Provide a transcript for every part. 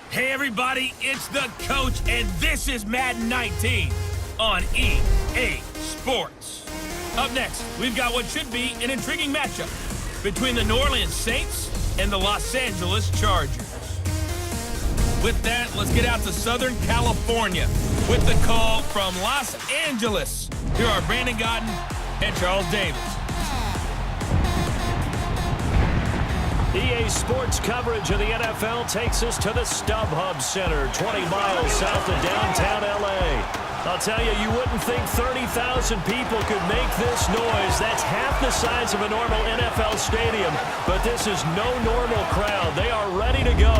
Hey everybody, it's the coach, and this is Madden 19 on EA Sports. Up next, we've got what should be an intriguing matchup between the New Orleans Saints and the Los Angeles Chargers. With that, let's get out to Southern California with the call from Los Angeles. Here are Brandon Godden and Charles Davis. EA Sports coverage of the NFL takes us to the STUBHUB Center, 20 miles south of downtown L.A. I'll tell you, you wouldn't think 30,000 people could make this noise. That's half the size of a normal NFL stadium, but this is no normal crowd. They are ready to go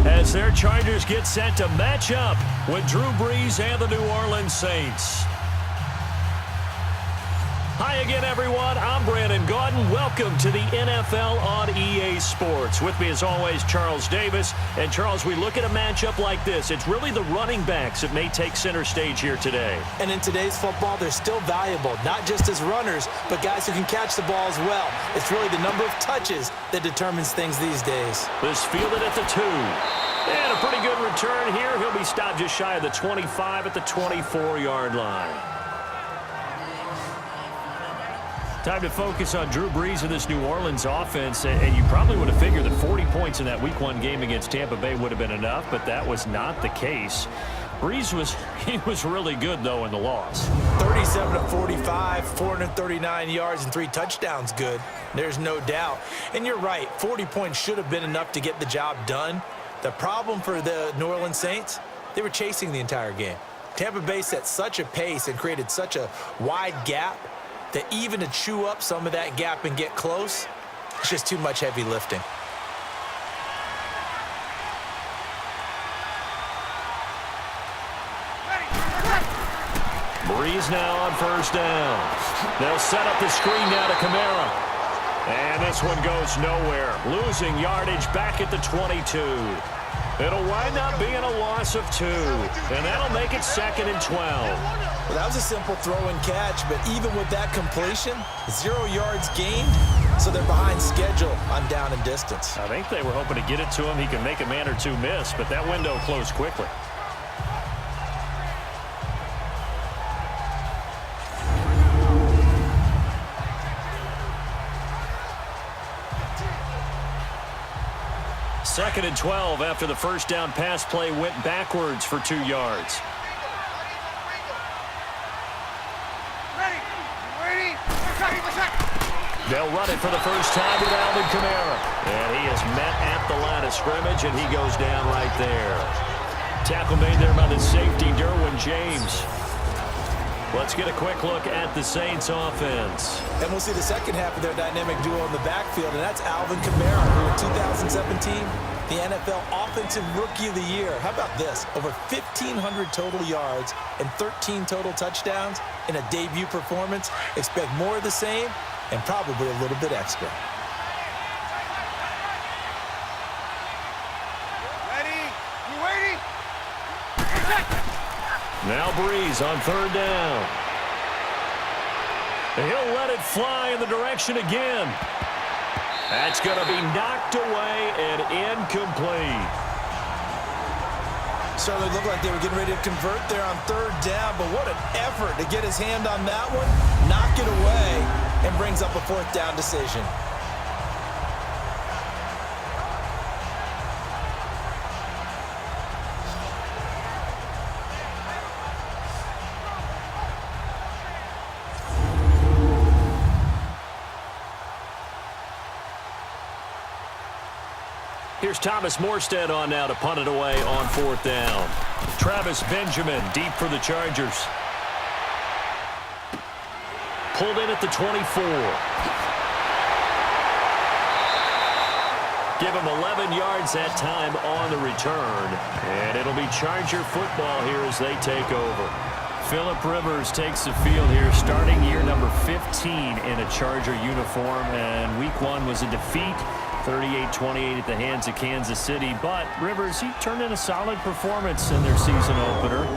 as their Chargers get set to match up with Drew Brees and the New Orleans Saints. Hi again, everyone. I'm Brandon Godden. Welcome to the NFL on EA Sports. With me, as always, Charles Davis. And, Charles, we look at a matchup like this. It's really the running backs that may take center stage here today. And in today's football, they're still valuable, not just as runners, but guys who can catch the ball as well. It's really the number of touches that determines things these days. This fielded at the 2. And a pretty good return here. He'll be stopped just shy of the 25 at the 24-yard line. Time to focus on Drew Brees and this New Orleans offense, and you probably would have figured that 40 points in that Week 1 game against Tampa Bay would have been enough, but that was not the case. Brees was really good, though, in the loss. 37 of 45, 439 yards, and 3 touchdowns good. There's no doubt. And you're right, 40 points should have been enough to get the job done. The problem for the New Orleans Saints, they were chasing the entire game. Tampa Bay set such a pace and created such a wide gap that even to chew up some of that gap and get close, it's just too much heavy lifting. Brees now on first down. They'll set up the screen now to Kamara. And this one goes nowhere. Losing yardage back at the 22. It'll wind up being a loss of 2. And that'll make it 2nd and 12. Well, that was a simple throw and catch, but even with that completion, 0 yards gained, so they're behind schedule on down and distance. I think they were hoping to get it to him. He can make a man or 2 miss, but that window closed quickly. Second and 12 after the first down pass play went backwards for 2 yards. They'll run it for the first time with Alvin Kamara. And he is met at the line of scrimmage, and he goes down right there. Tackle made there by the safety, Derwin James. Let's get a quick look at the Saints offense. And we'll see the second half of their dynamic duo in the backfield, and that's Alvin Kamara, who in 2017, the NFL Offensive Rookie of the Year. How about this? Over 1,500 total yards and 13 total touchdowns in a debut performance. Expect more of the same and probably a little bit extra. Ready? You waiting? Now Brees on third down. He'll let it fly in the direction again. That's going to be knocked away and incomplete. Certainly looked like they were getting ready to convert there on third down, but what an effort to get his hand on that one, knock it away, and brings up a 4th down decision. Here's Thomas Morstead on now to punt it away on 4th down. Travis Benjamin deep for the Chargers. Pulled in at the 24. Give him 11 yards that time on the return. And it'll be Charger football here as they take over. Phillip Rivers takes the field here, starting year number 15 in a Charger uniform. And Week 1 was a defeat, 38-28 at the hands of Kansas City. But Rivers, he turned in a solid performance in their season opener.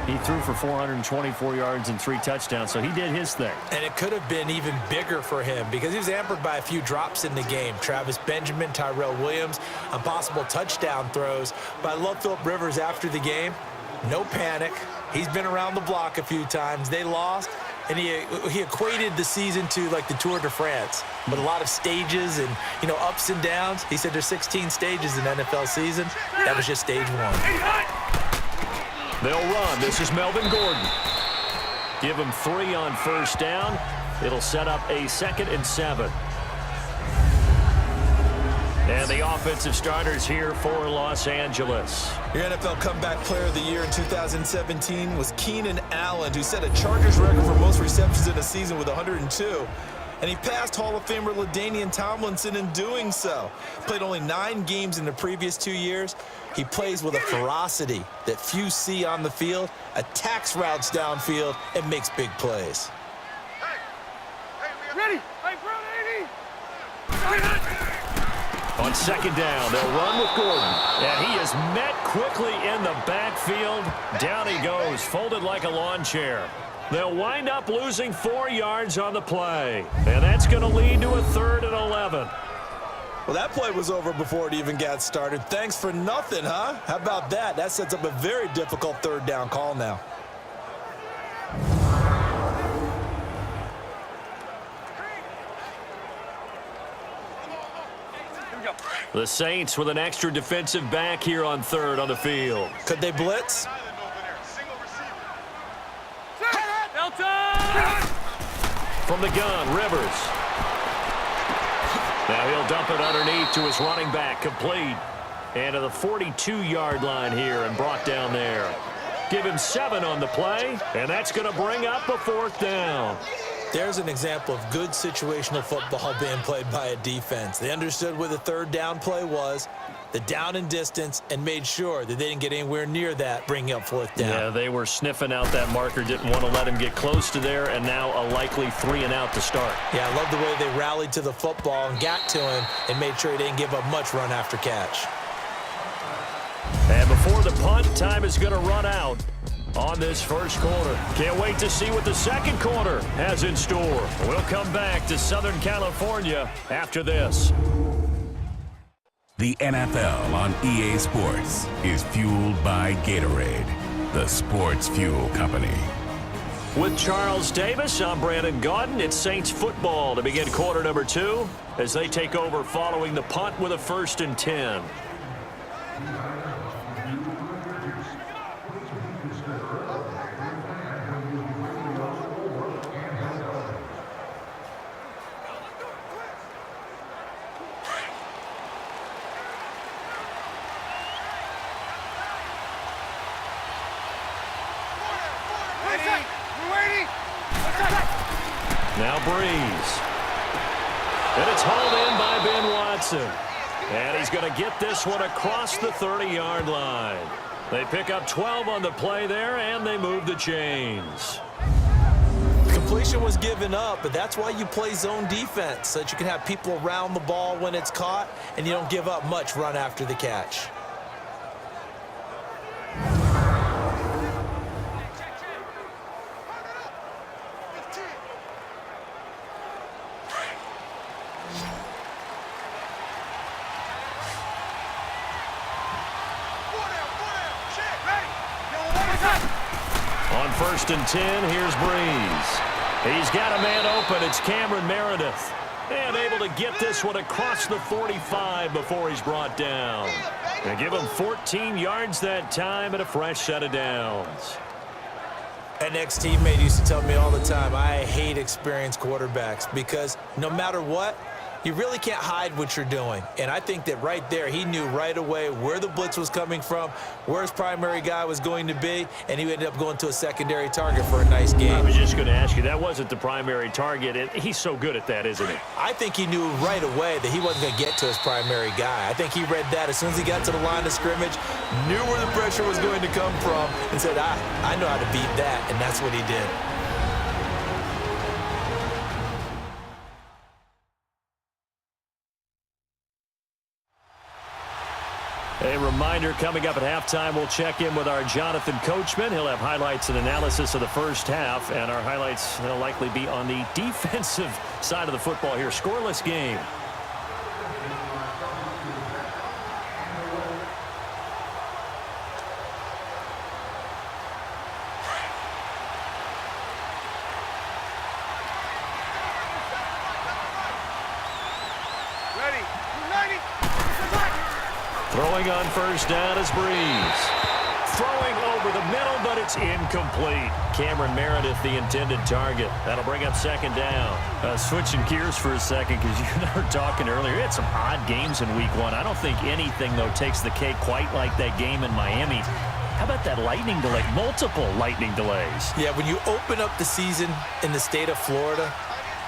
He threw for 424 yards and 3 touchdowns, so he did his thing. And it could have been even bigger for him because he was hampered by a few drops in the game. Travis Benjamin, Tyrell Williams, impossible touchdown throws. But I love Phillip Rivers after the game. No panic. He's been around the block a few times. They lost, and he equated the season to like the Tour de France, but a lot of stages and, ups and downs. He said there's 16 stages in NFL season. That was just stage 1. They'll run. This is Melvin Gordon. Give him 3 on first down. It'll set up a 2nd and 7. And the offensive starters here for Los Angeles. Your NFL Comeback Player of the Year in 2017 was Keenan Allen, who set a Chargers record for most receptions in a season with 102. And he passed Hall of Famer LaDainian Tomlinson in doing so. Played only 9 games in the previous 2 years. He plays with a ferocity that few see on the field, attacks routes downfield, and makes big plays. Ready? Hey, bro, 80. On 2nd down, they'll run with Gordon. And he is met quickly in the backfield. Down he goes, folded like a lawn chair. They'll wind up losing 4 yards on the play. And that's going to lead to a 3rd and 11. Well, that play was over before it even got started. Thanks for nothing, huh? How about that? That sets up a very difficult 3rd down call now. The Saints with an extra defensive back here on 3rd on the field. Could they blitz? From the gun, Rivers. Now he'll dump it underneath to his running back, complete. And to the 42-yard line here and brought down there. Give him 7 on the play, and that's going to bring up a 4th down. There's an example of good situational football being played by a defense. They understood where the 3rd down play was, the down and distance, and made sure that they didn't get anywhere near that, bringing up 4th down. Yeah, they were sniffing out that marker, didn't want to let him get close to there, and now a likely 3 and out to start. Yeah, I love the way they rallied to the football and got to him and made sure he didn't give up much run after catch. And before the punt, time is going to run out on this first quarter. Can't wait to see what the second quarter has in store. We'll come back to Southern California after this. The NFL on EA Sports is fueled by Gatorade, the sports fuel company. With Charles Davis, I'm Brandon Gaudin. It's Saints football to begin quarter number 2 as they take over following the punt with a 1st and 10. Now Breeze. And it's hauled in by Ben Watson. And he's going to get this one across the 30-yard line. They pick up 12 on the play there, and they move the chains. Completion was given up, but that's why you play zone defense, so that you can have people around the ball when it's caught, and you don't give up much run after the catch. On 1st and 10, here's Breeze. He's got a man open. It's Cameron Meredith. And able to get this one across the 45 before he's brought down. And give him 14 yards that time and a fresh set of downs. An ex-teammate used to tell me all the time, I hate experienced quarterbacks because no matter what, you really can't hide what you're doing. And I think that right there, he knew right away where the blitz was coming from, where his primary guy was going to be, and he ended up going to a secondary target for a nice game. I was just going to ask you, that wasn't the primary target, and he's so good at that, isn't he? I think he knew right away that he wasn't going to get to his primary guy. I think he read that as soon as he got to the line of scrimmage, knew where the pressure was going to come from, and said, I know how to beat that, and that's what he did. A reminder, coming up at halftime, we'll check in with our Jonathan Coachman. He'll have highlights and analysis of the first half, and our highlights will likely be on the defensive side of the football here. Scoreless game. Throwing on first down is Breeze. Throwing over the middle, but it's incomplete. Cameron Meredith, the intended target. That'll bring up second down. Switching gears for a second, because you and I were talking earlier. We had some odd games in week one. I don't think anything, though, takes the cake quite like that game in Miami. How about that lightning delay? Multiple lightning delays. Yeah, when you open up the season in the state of Florida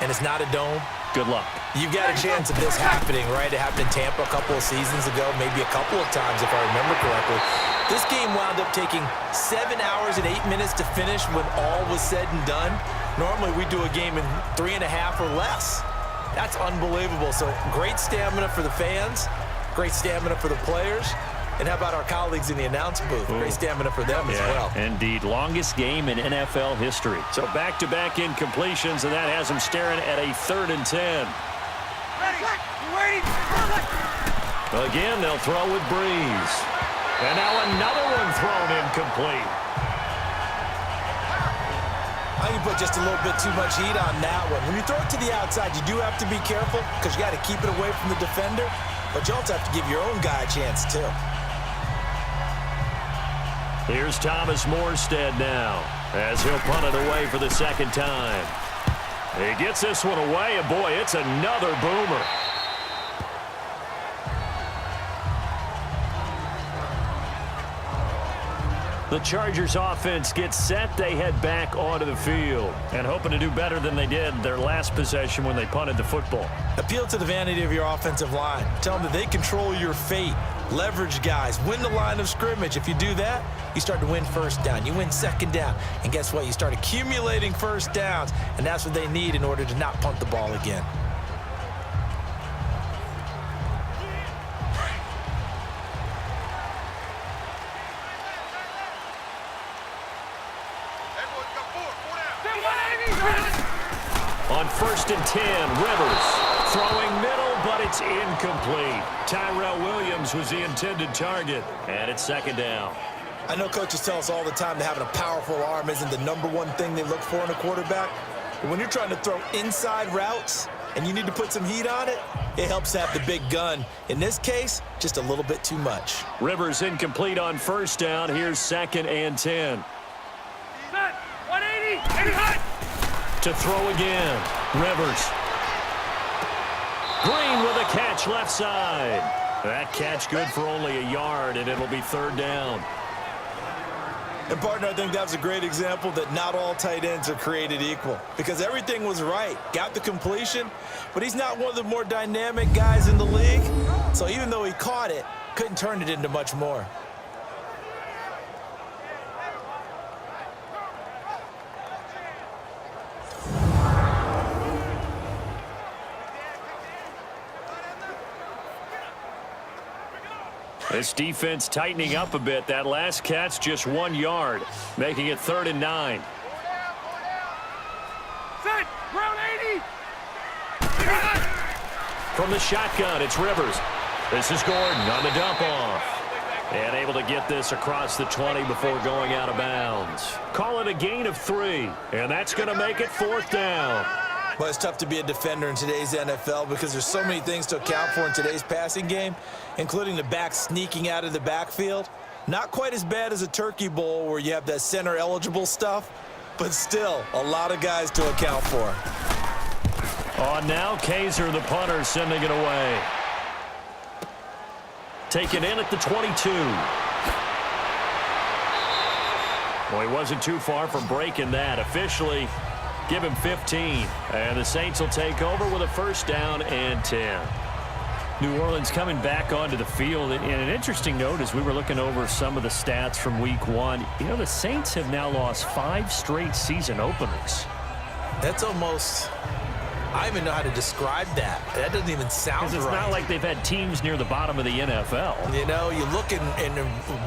and it's not a dome, good luck. You've got a chance of this happening, right? It happened in Tampa a couple of seasons ago, maybe a couple of times if I remember correctly. This game wound up taking 7 hours and 8 minutes to finish when all was said and done. Normally we do a game in 3.5 or less. That's unbelievable. So great stamina for the fans, great stamina for the players. And how about our colleagues in the announce booth? Great stamina for them as well. Indeed. Longest game in NFL history. So back-to-back incompletions, and that has them staring at a 3rd and 10. Again, they'll throw with Breeze. And now another one thrown incomplete. I think you put just a little bit too much heat on that one. When you throw it to the outside, you do have to be careful because you got to keep it away from the defender. But you also have to give your own guy a chance, too. Here's Thomas Morstead now as he'll punt it away for the second time. He gets this one away, and boy, it's another boomer. The Chargers offense gets set. They head back onto the field and hoping to do better than they did their last possession when they punted the football. Appeal to the vanity of your offensive line. Tell them that they control your fate. Leverage guys. Win the line of scrimmage. If you do that, you start to win first down. You win second down. And guess what? You start accumulating first downs. And that's what they need in order to not punt the ball again. On 1st and 10, Rivers throwing middle, but it's incomplete. Tyrell Williams was the intended target, and it's second down. I know coaches tell us all the time that having a powerful arm isn't the #1 thing they look for in a quarterback. But when you're trying to throw inside routes and you need to put some heat on it, it helps to have the big gun. In this case, just a little bit too much. Rivers incomplete on first down. Here's 2nd and 10. Set. 180. 80 hot. To throw again. Rivers. Green with a catch left side. That catch good for only a yard, and it'll be 3rd down. And, partner, I think that was a great example that not all tight ends are created equal because everything was right. Got the completion, but he's not one of the more dynamic guys in the league. So even though he caught it, couldn't turn it into much more. This defense tightening up a bit. That last catch just 1 yard, making it 3rd and 9. Set. Ground 80. From the shotgun, it's Rivers. This is Gordon on the dump off. And able to get this across the 20 before going out of bounds. Call it a gain of 3, and that's going to make it 4th down. Well, it's tough to be a defender in today's NFL because there's so many things to account for in today's passing game, including the back sneaking out of the backfield. Not quite as bad as a turkey bowl where you have that center-eligible stuff, but still a lot of guys to account for. On now, Kaiser, the punter, sending it away. Taken in at the 22. Well, he wasn't too far from breaking that. Officially, give him 15. And the Saints will take over with a 1st down and 10. New Orleans coming back onto the field. And an interesting note as we were looking over some of the stats from week 1. You know, the Saints have now lost 5 straight season openers. That's almost I don't even know how to describe that. That doesn't even sound right. Because it's not like they've had teams near the bottom of the NFL. You know, you look and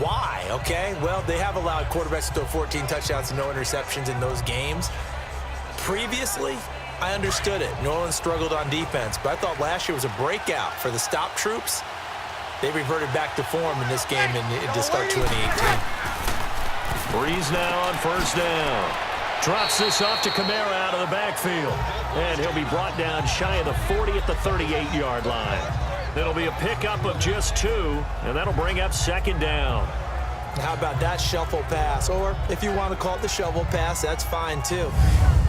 why, okay? Well, they have allowed quarterbacks to throw 14 touchdowns and no interceptions in those games. Previously, I understood it. New Orleans struggled on defense, but I thought last year was a breakout for the stop troops. They reverted back to form in this game to start 2018. Breeze now on first down. Drops this off to Kamara out of the backfield. And he'll be brought down shy of the 40 at the 38-yard line. It'll be a pickup of just 2, and that'll bring up second down. How about that shuffle pass? Or if you want to call it the shovel pass, that's fine too.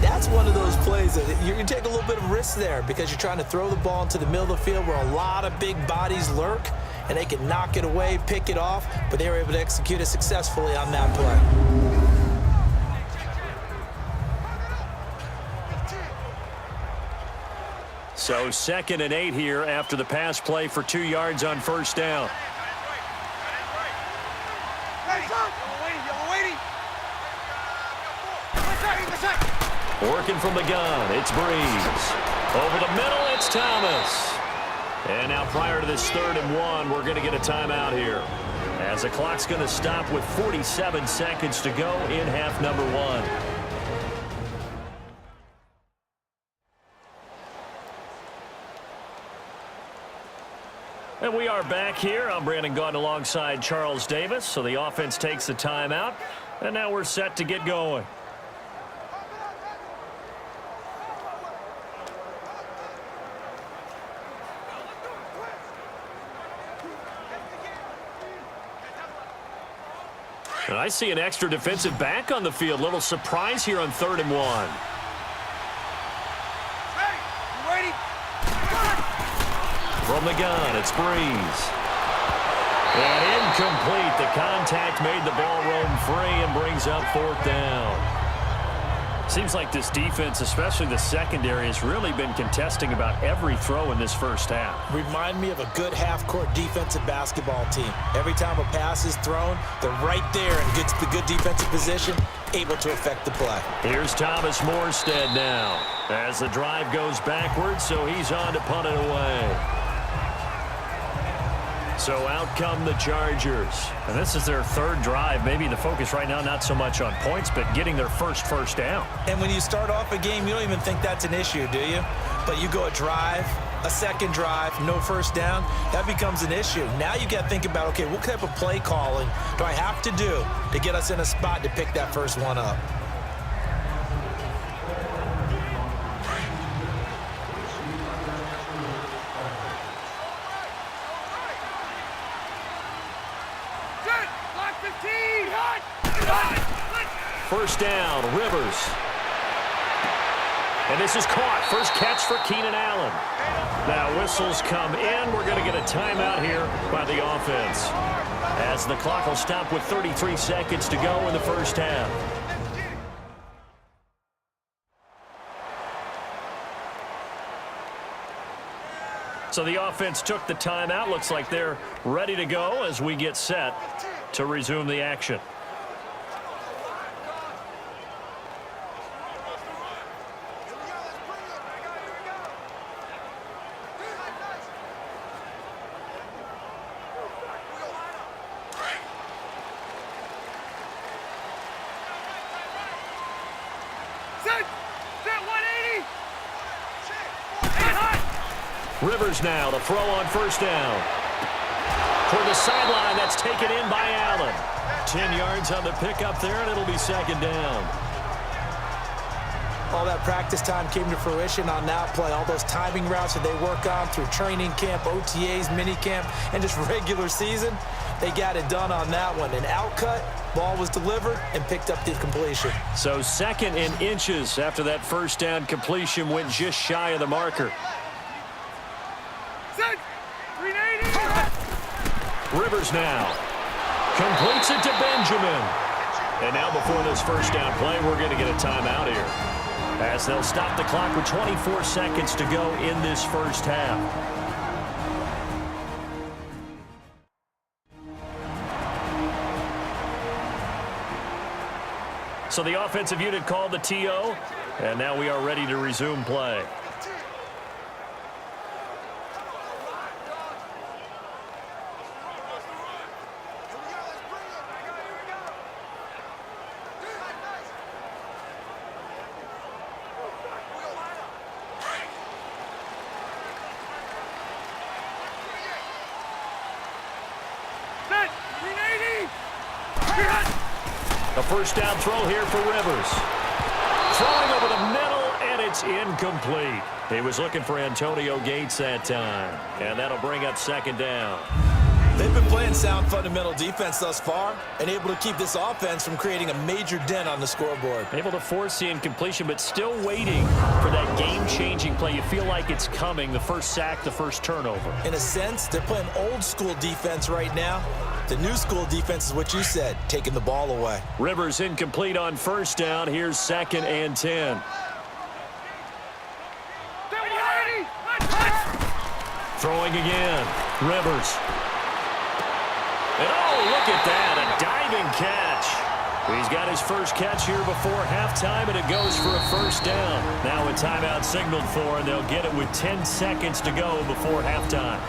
That's one of those plays that you can take a little bit of risk there because you're trying to throw the ball into the middle of the field where a lot of big bodies lurk, and they can knock it away, pick it off, but they were able to execute it successfully on that play. So 2nd and 8 here after the pass play for 2 yards on first down. Working from the gun, it's Breeze. Over the middle, it's Thomas. And now prior to this 3rd and 1, we're going to get a timeout here, as the clock's going to stop with 47 seconds to go in half number 1. And we are back here. I'm Brandon Gaudin alongside Charles Davis. So the offense takes the timeout, and now we're set to get going. And I see an extra defensive back on the field. Little surprise here on 3rd and 1. From the gun, it's Breeze. And incomplete. The contact made the ball roam free and brings up 4th down. Seems like this defense, especially the secondary, has really been contesting about every throw in this first half. Remind me of a good half-court defensive basketball team. Every time a pass is thrown, they're right there and gets the good defensive position, able to affect the play. Here's Thomas Morstead now as the drive goes backwards, so he's on to punt it away. So out come the Chargers. And this is their 3rd drive. Maybe the focus right now not so much on points, but getting their first down. And when you start off a game, you don't even think that's an issue, do you? But you go a drive, a 2nd drive, no first down, that becomes an issue. Now you got to think about, okay, what type of play calling do I have to do to get us in a spot to pick that first one up? First down, Rivers. And this is caught. First catch for Keenan Allen. Now whistles come in. We're going to get a timeout here by the offense, as the clock will stop with 33 seconds to go in the first half. So the offense took the timeout. Looks like they're ready to go as we get set to resume the action. Rivers now to throw on first down. For the sideline, that's taken in by Allen. 10 yards on the pickup there, and it'll be 2nd down. All that practice time came to fruition on that play. All those timing routes that they work on through training camp, OTAs, mini camp, and just regular season, they got it done on that one. An outcut, ball was delivered, and picked up the completion. So 2nd and inches after that first down completion went just shy of the marker. Rivers now completes it to Benjamin. And now before this first down play, we're going to get a timeout here, as they'll stop the clock with 24 seconds to go in this first half. So the offensive unit called the TO, and now we are ready to resume play. A first down throw here for Rivers. Throwing over the middle, and it's incomplete. He was looking for Antonio Gates that time, and that'll bring up second down. They've been playing sound fundamental defense thus far and able to keep this offense from creating a major dent on the scoreboard. Able to force the incompletion, but still waiting for that game-changing play. You feel like it's coming, the first sack, the first turnover. In a sense, they're playing old-school defense right now. The new school defense is what you said, taking the ball away. Rivers incomplete on first down. Here's 2nd and 10. Throwing again. Rivers. And oh, look at that, a diving catch. He's got his first catch here before halftime, and it goes for a first down. Now a timeout signaled for, and they'll get it with 10 seconds to go before halftime.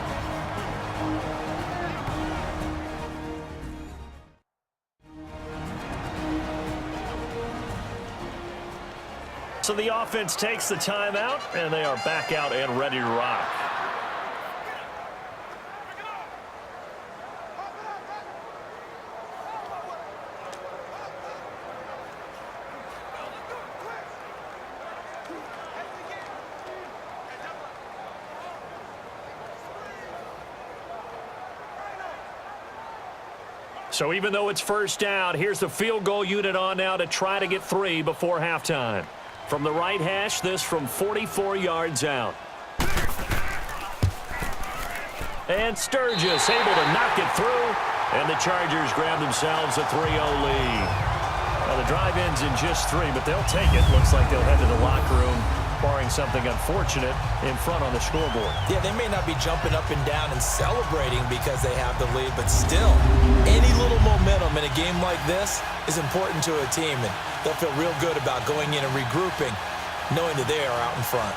So the offense takes the timeout, and they are back out and ready to rock. So even though it's first down, here's the field goal unit on now to try to get 3 before halftime. From the right hash, this from 44 yards out. And Sturgis able to knock it through, and the Chargers grab themselves a 3-0 lead. Now the drive ends in just 3, but they'll take it. Looks like they'll head to the locker room, barring something unfortunate in front on the scoreboard. Yeah, they may not be jumping up and down and celebrating because they have the lead, but still, any little momentum in a game like this is important to a team, and they'll feel real good about going in and regrouping, knowing that they are out in front.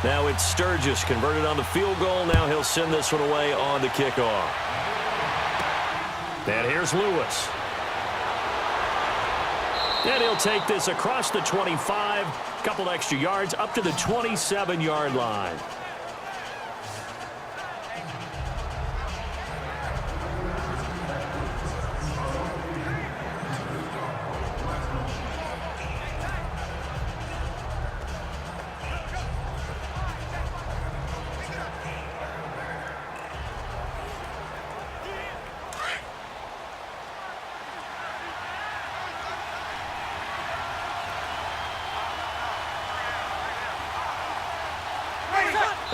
Now it's Sturgis converted on the field goal. Now he'll send this one away on the kickoff. And here's Lewis. And he'll take this across the 25, couple extra yards up to the 27-yard line.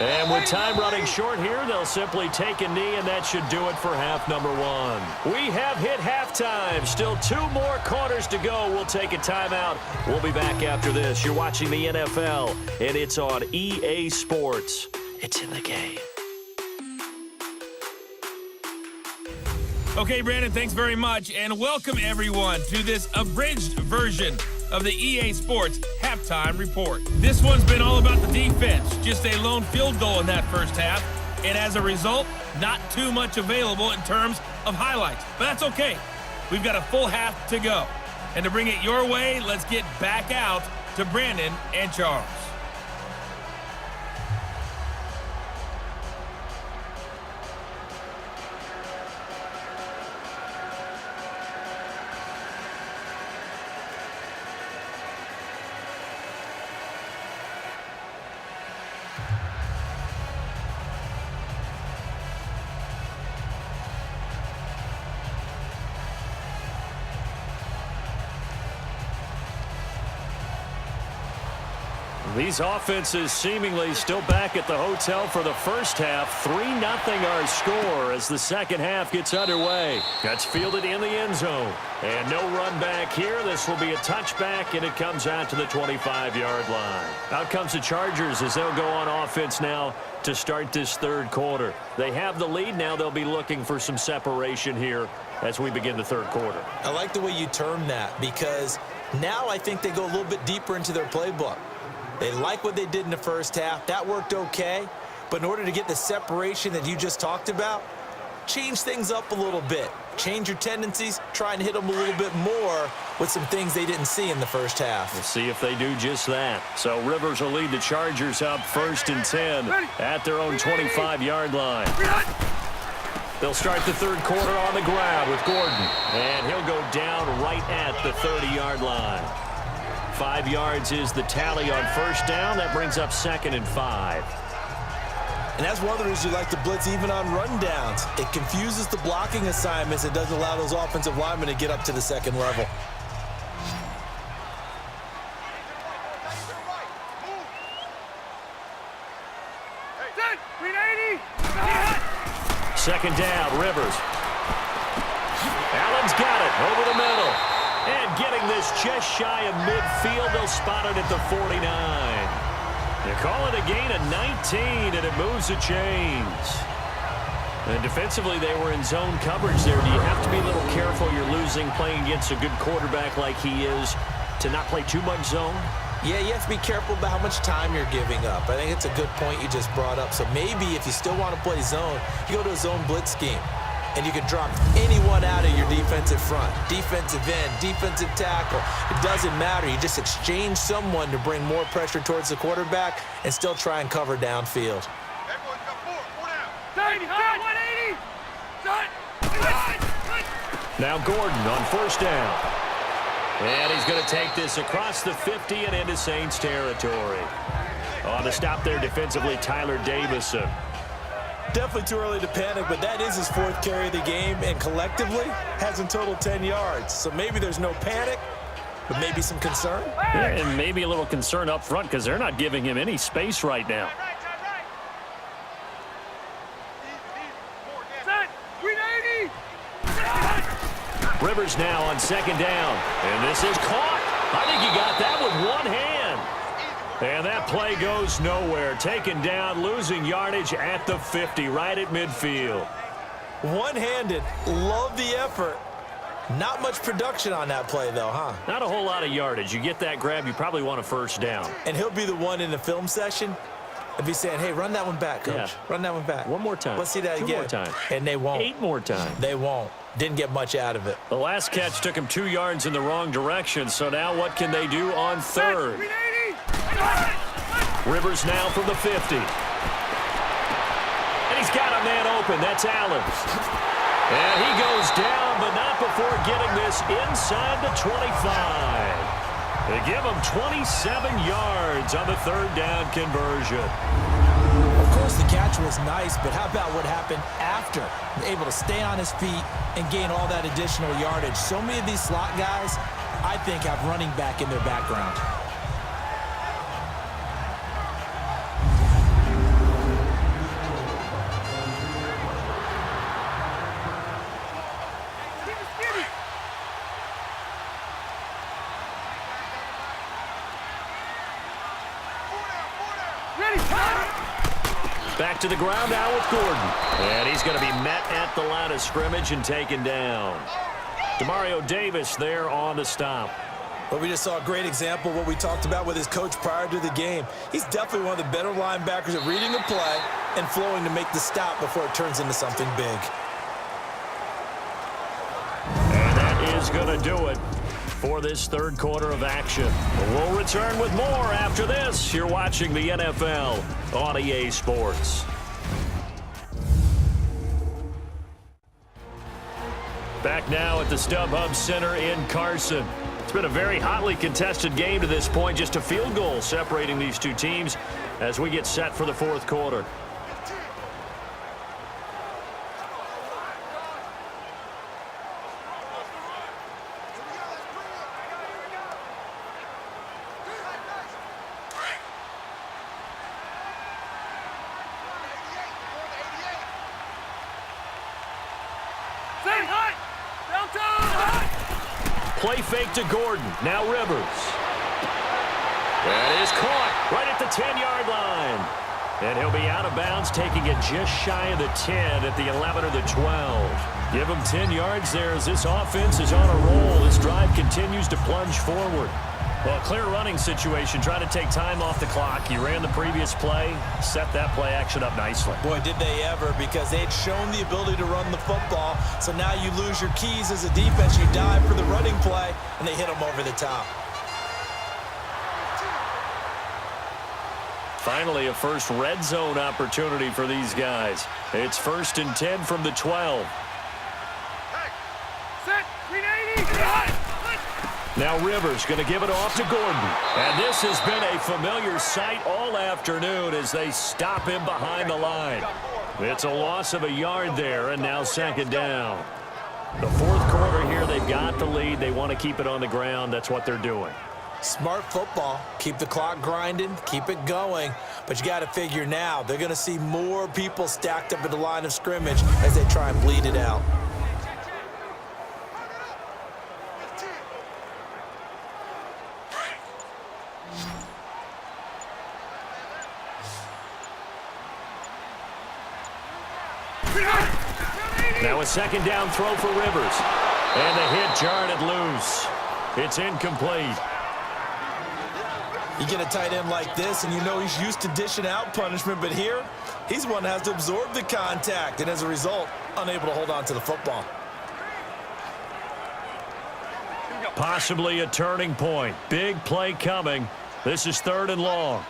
And with time running short here, they'll simply take a knee, and that should do it for half number 1. We have hit halftime. Still 2 more quarters to go. We'll take a timeout. We'll be back after this. You're watching the NFL, and it's on EA Sports. It's in the game. Okay, Brandon, thanks very much, and welcome everyone to this abridged version of the EA Sports Halftime Report. This one's been all about the defense, just a lone field goal in that first half, and as a result, not too much available in terms of highlights. But that's okay. We've got a full half to go. And to bring it your way, let's get back out to Brandon and Charles. These offenses seemingly still back at the hotel for the first half. 3-0 our score as the second half gets underway. That's fielded in the end zone. And no run back here. This will be a touchback, and it comes out to the 25-yard line. Out comes the Chargers as they'll go on offense now to start this third quarter. They have the lead now. They'll be looking for some separation here as we begin the third quarter. I like the way you termed that, because now I think they go a little bit deeper into their playbook. They like what they did in the first half. That worked okay. But in order to get the separation that you just talked about, change things up a little bit. Change your tendencies, try and hit them a little bit more with some things they didn't see in the first half. We'll see if they do just that. So Rivers will lead the Chargers up 1st and 10 at their own 25-yard line. They'll start the third quarter on the ground with Gordon, and he'll go down right at the 30-yard line. 5 yards is the tally on first down. That brings up 2nd and 5. And that's one of the reasons you like to blitz even on rundowns. It confuses the blocking assignments and doesn't allow those offensive linemen to get up to the second level. Second down, Rivers. Allen's got it over the middle. And getting this just shy of midfield, they'll spot it at the 49. They call it a gain of 19, and it moves the chains. And defensively, they were in zone coverage there. Do you have to be a little careful? You're losing playing against a good quarterback like he is to not play too much zone? Yeah, you have to be careful about how much time you're giving up. I think it's a good point you just brought up. So maybe if you still want to play zone, you go to a zone blitz scheme. And you can drop anyone out of your defensive front. Defensive end, defensive tackle. It doesn't matter. You just exchange someone to bring more pressure towards the quarterback and still try and cover downfield. Everyone's got 4 down. 180. Now Gordon on first down. And he's going to take this across the 50 and into Saints territory. On the stop there defensively, Tyler Davison. Definitely too early to panic, but that is his 4th carry of the game, and collectively has in total 10 yards. So maybe there's no panic, but maybe some concern. Yeah, and maybe a little concern up front because they're not giving him any space right now. Rivers now on second down. And this is caught. I think he got that with one hand. And that play goes nowhere. Taken down, losing yardage at the 50, right at midfield. One-handed. Love the effort. Not much production on that play, though, huh? Not a whole lot of yardage. You get that grab, you probably want a first down. And he'll be the one in the film session and be saying, hey, run that one back, Coach. Yeah. Run that one back. One more time. Let's see that again. 2 more times. And they won't. 8 more times. They won't. Didn't get much out of it. The last catch took him 2 yards in the wrong direction, so now what can they do on third? Rivers now from the 50. And he's got a man open. That's Allen. And he goes down, but not before getting this inside the 25. They give him 27 yards on the third down conversion. Of course, the catch was nice, but how about what happened after? Able to stay on his feet and gain all that additional yardage. So many of these slot guys, I think, have running back in their background. Back to the ground now with Gordon. And he's going to be met at the line of scrimmage and taken down. Demario Davis there on the stop. But we just saw a great example of what we talked about with his coach prior to the game. He's definitely one of the better linebackers at reading a play and flowing to make the stop before it turns into something big. And that is going to do it for this third quarter of action. We'll return with more after this. You're watching the NFL on EA Sports. Back now at the StubHub Center in Carson. It's been a very hotly contested game to this point. Just a field goal separating these two teams as we get set for the fourth quarter. Play fake to Gordon. Now Rivers. That is caught right at the 10-yard line. And he'll be out of bounds, taking it just shy of the 10 at the 11 or the 12. Give him 10 yards there as this offense is on a roll. This drive continues to plunge forward. Well, clear running situation. Trying to take time off the clock. You ran the previous play, set that play action up nicely. Boy, did they ever, because they had shown the ability to run the football. So now you lose your keys as a defense. You dive for the running play, and they hit them over the top. Finally, a first red zone opportunity for these guys. It's 1st and 10 from the 12. Set. 380. Now Rivers going to give it off to Gordon. And this has been a familiar sight all afternoon as they stop him behind the line. It's a loss of a yard there, and now 2nd down. The 4th quarter here, they've got the lead. They want to keep it on the ground. That's what they're doing. Smart football. Keep the clock grinding, keep it going. But you got to figure now, they're going to see more people stacked up at the line of scrimmage as they try and bleed it out. Now a 2nd down throw for Rivers. And the hit jarred it loose. It's incomplete. You get a tight end like this, and you know he's used to dishing out punishment, but here, he's one that has to absorb the contact, and as a result, unable to hold on to the football. Possibly a turning point. Big play coming. This is 3rd and long.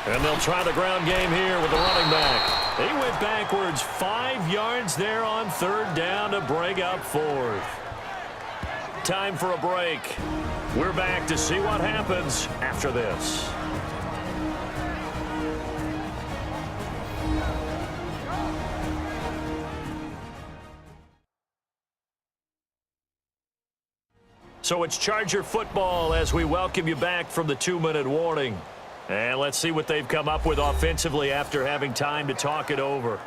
And they'll try the ground game here with the running back. He went backwards 5 yards there on 3rd down to break up 4th. Time for a break. We're back to see what happens after this. So it's Charger football as we welcome you back from the 2-minute warning. And let's see what they've come up with offensively after having time to talk it over.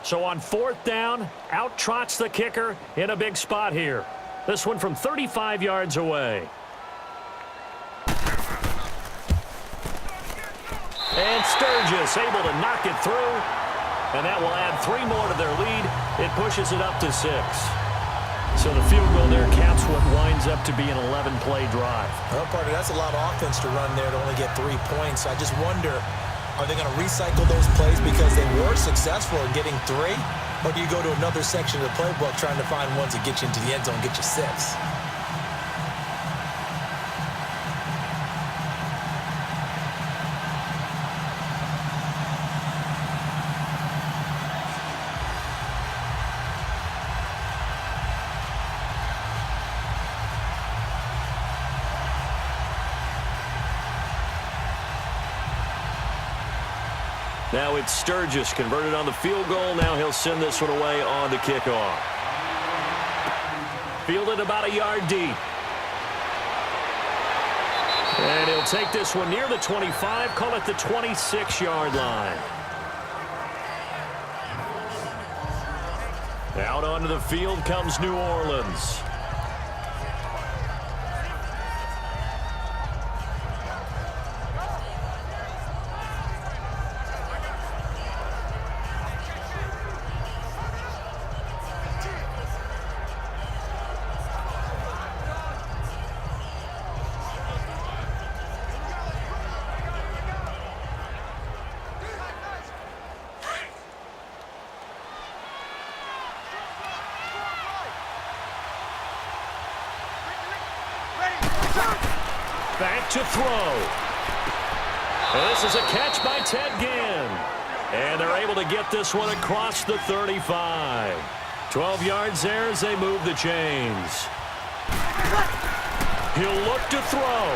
So on 4th down, out trots the kicker in a big spot here. This one from 35 yards away. And Sturgis able to knock it through. And that will add 3 more to their lead. It pushes it up to 6. So the field goal there caps what winds up to be an 11-play drive. Well, partner, that's a lot of offense to run there to only get 3 points. I just wonder, are they going to recycle those plays because they were successful in getting 3? Or do you go to another section of the playbook trying to find ones that get you into the end zone and get you 6? Now it's Sturgis converted on the field goal. Now he'll send this one away on the kickoff. Fielded about a yard deep. And he'll take this one near the 25, call it the 26-yard line. Out onto the field comes New Orleans. Back to throw. And this is a catch by Ted Ginn. And they're able to get this one across the 35. 12 yards there as they move the chains. He'll look to throw.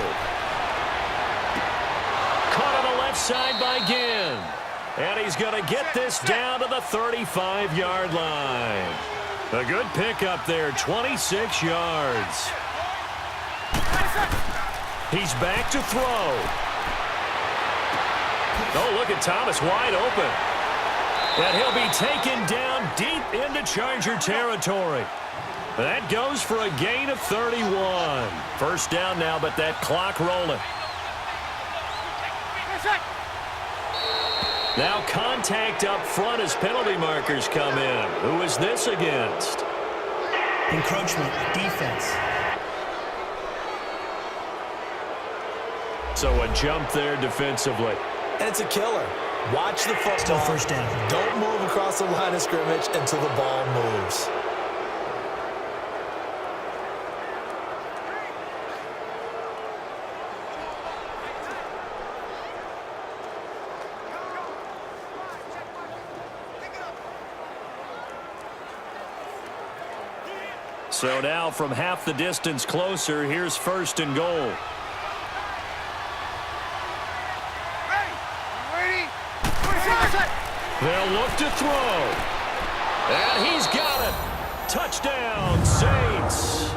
Caught on the left side by Ginn. And he's going to get this down to the 35-yard line. A good pickup there, 26 yards. He's back to throw. Oh, look at Thomas wide open. And he'll be taken down deep into Charger territory. That goes for a gain of 31. First down now, but that clock rolling. Now contact up front as penalty markers come in. Who is this against? Encroachment, defense. So a jump there defensively. And it's a killer. Watch the football. Still first down. Don't move across the line of scrimmage until the ball moves. So now from half the distance closer, here's first and goal. They'll look to throw. And he's got it. Touchdown, Saints.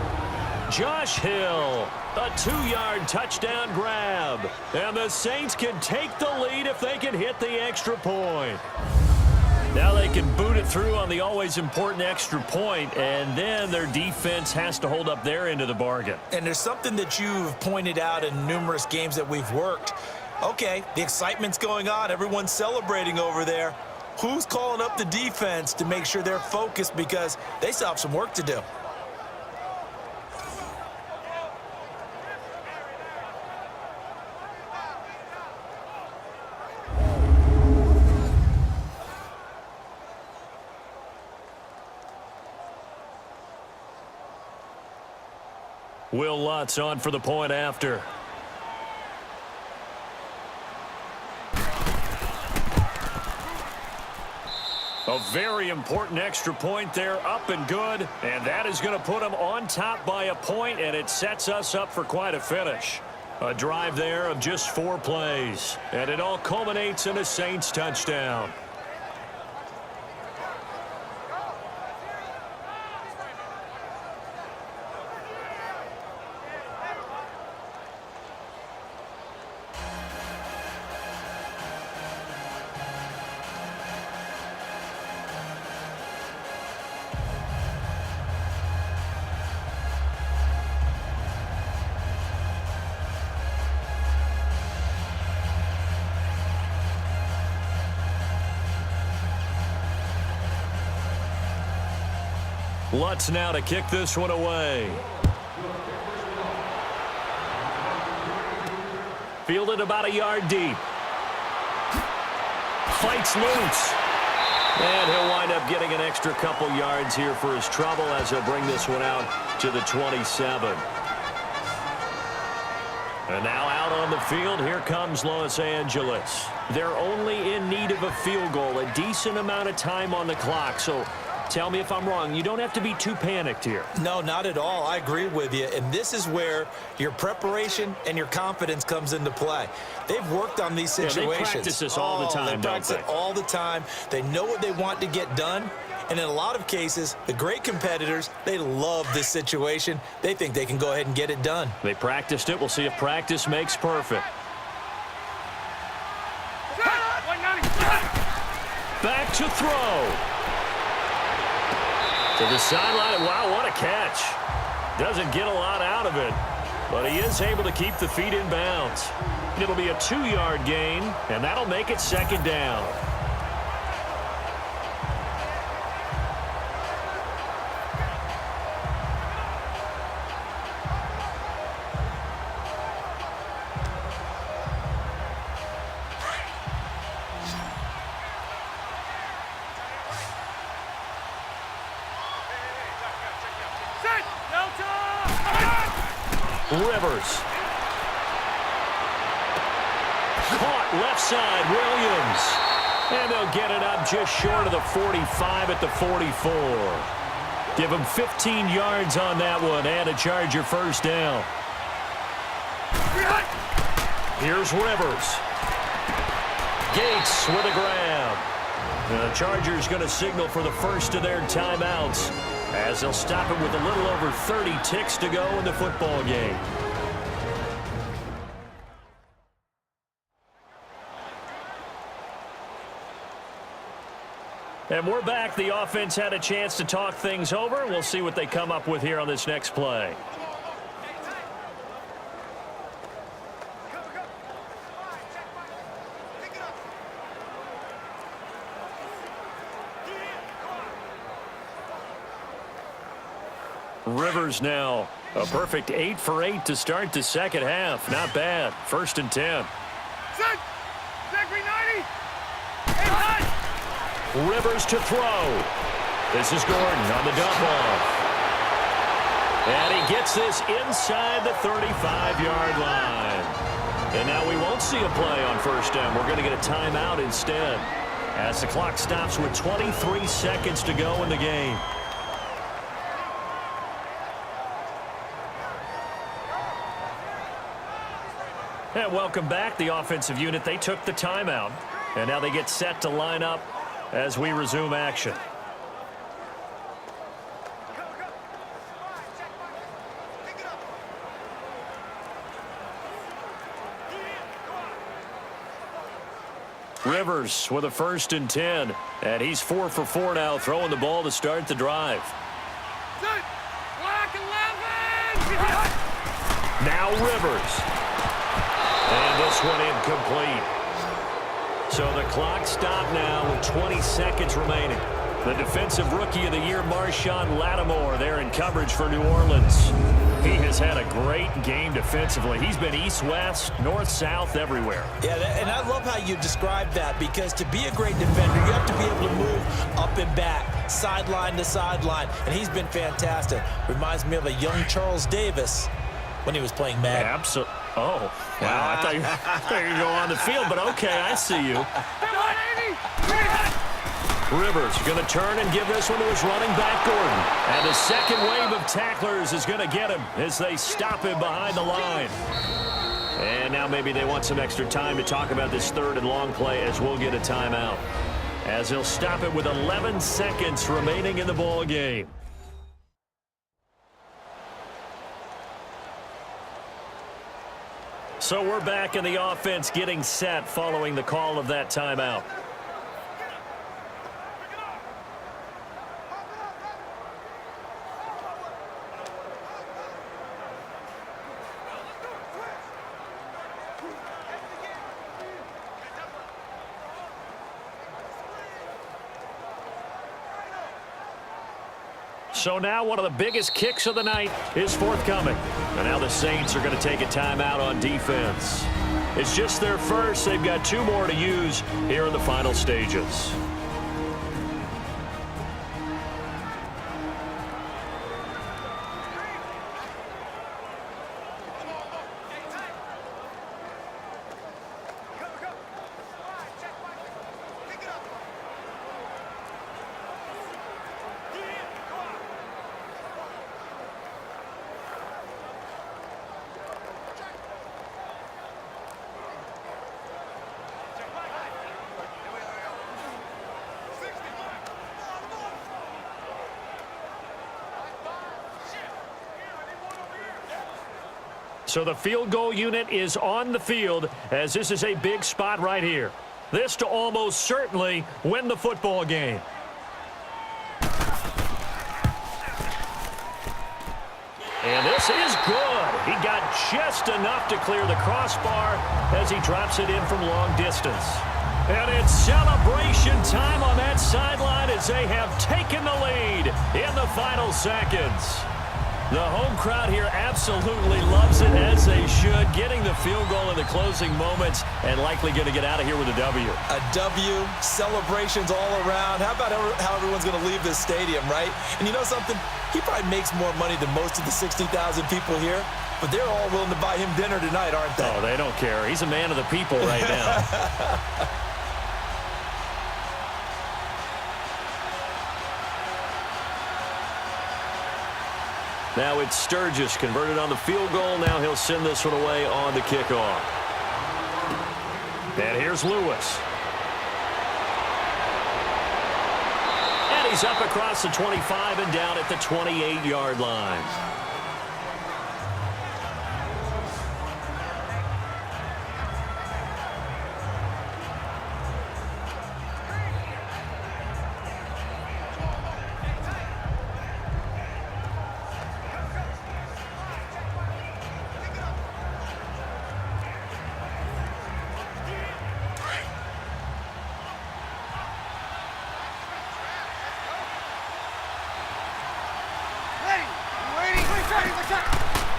Josh Hill, a 2-yard touchdown grab. And the Saints can take the lead if they can hit the extra point. Now they can boot it through on the always important extra point, and then their defense has to hold up their end of the bargain. And there's something that you've pointed out in numerous games that we've worked. Okay, the excitement's going on. Everyone's celebrating over there. Who's calling up the defense to make sure they're focused, because they still have some work to do? Will Lutz on for the point after. A very important extra point there, up and good. And that is going to put them on top by a point, and it sets us up for quite a finish. A drive there of just 4 plays. And it all culminates in a Saints touchdown. Lutz now to kick this one away. Fielded about a yard deep. Fights loose. And he'll wind up getting an extra couple yards here for his trouble as he'll bring this one out to the 27. And now out on the field, here comes Los Angeles. They're only in need of a field goal, a decent amount of time on the clock. So tell me if I'm wrong. You don't have to be too panicked here. No, not at all. I agree with you. And this is where your preparation and your confidence comes into play. They've worked on these situations. Yeah, they practice this all the time, they practice it all the time. They know what they want to get done. And in a lot of cases, the great competitors, they love this situation. They think they can go ahead and get it done. They practiced it. We'll see if practice makes perfect. Back to throw. To the sideline. Wow, what a catch. Doesn't get a lot out of it, but he is able to keep the feet in bounds. It'll be a 2-yard gain, and that'll make it second down. Rivers. Caught left side, Williams. And they'll get it up just short of the 45 at the 44. Give them 15 yards on that one and a Charger first down. Here's Rivers. Gates with a grab. The Chargers going to signal for the first of their timeouts, as they'll stop it with a little over 30 ticks to go in the football game. And we're back. The offense had a chance to talk things over. We'll see what they come up with here on this next play. Rivers now. A perfect 8 for 8 to start the second half. Not bad. 1st and 10. Set. Set 390. And hot. Rivers to throw. This is Gordon on the dump off. And he gets this inside the 35-yard line. And now we won't see a play on 1st down. We're going to get a timeout instead, as the clock stops with 23 seconds to go in the game. And welcome back. The offensive unit, they took the timeout. And now they get set to line up as we resume action. Rivers with a 1st and 10. And he's 4 for 4 now, throwing the ball to start the drive. Set. Black 11. Now Rivers. And this one incomplete. So the clock stopped now with 20 seconds remaining. The defensive rookie of the year, Marshawn Lattimore, there in coverage for New Orleans. He has had a great game defensively. He's been east-west, north-south, everywhere. Yeah, and I love how you describe that, because to be a great defender, you have to be able to move up and back, sideline to sideline, and he's been fantastic. Reminds me of a young Charles Davis when he was playing Madden. Absolutely. Oh, wow. I thought you were going to go on the field, but okay, I see you. 180. Rivers going to turn and give this one to his running back, Gordon. And the second wave of tacklers is going to get him as they stop him behind the line. And now maybe they want some extra time to talk about this 3rd and long play, as we'll get a timeout, as he'll stop it with 11 seconds remaining in the ball game. So we're back in the offense getting set following the call of that timeout. So now one of the biggest kicks of the night is forthcoming. And now the Saints are going to take a timeout on defense. It's just their first. They've got 2 more to use here in the final stages. So the field goal unit is on the field, as this is a big spot right here. This to almost certainly win the football game. And this is good. He got just enough to clear the crossbar as he drops it in from long distance. And it's celebration time on that sideline as they have taken the lead in the final seconds. The home crowd here absolutely loves it, as they should, getting the field goal in the closing moments and likely going to get out of here with a W. A W, celebrations all around. How about how everyone's going to leave this stadium, right? And you know something? He probably makes more money than most of the 60,000 people here, but they're all willing to buy him dinner tonight, aren't they? Oh, they don't care. He's a man of the people right now. Now it's Sturgis converted on the field goal. Now he'll send this one away on the kickoff. And here's Lewis. And he's up across the 25 and down at the 28-yard line.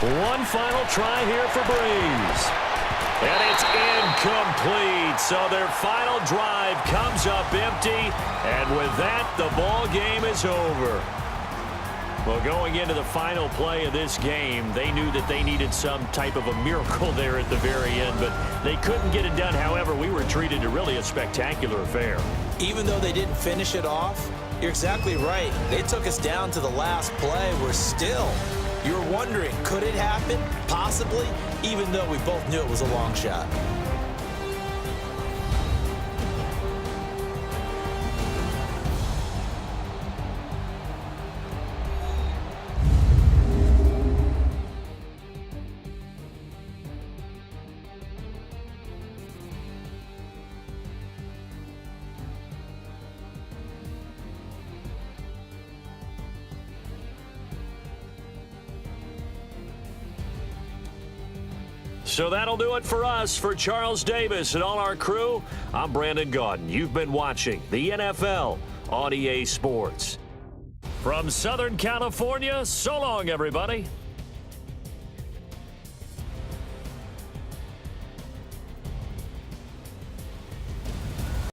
One final try here for Breeze. And it's incomplete. So their final drive comes up empty. And with that, the ball game is over. Well, going into the final play of this game, they knew that they needed some type of a miracle there at the very end, but they couldn't get it done. However, we were treated to really a spectacular affair. Even though they didn't finish it off, you're exactly right. They took us down to the last play. We're still, you're wondering, could it happen? Possibly, even though we both knew it was a long shot. So that'll do it for us. For Charles Davis and all our crew, I'm Brandon Gaudin. You've been watching the NFL on EA Sports. From Southern California, so long, everybody.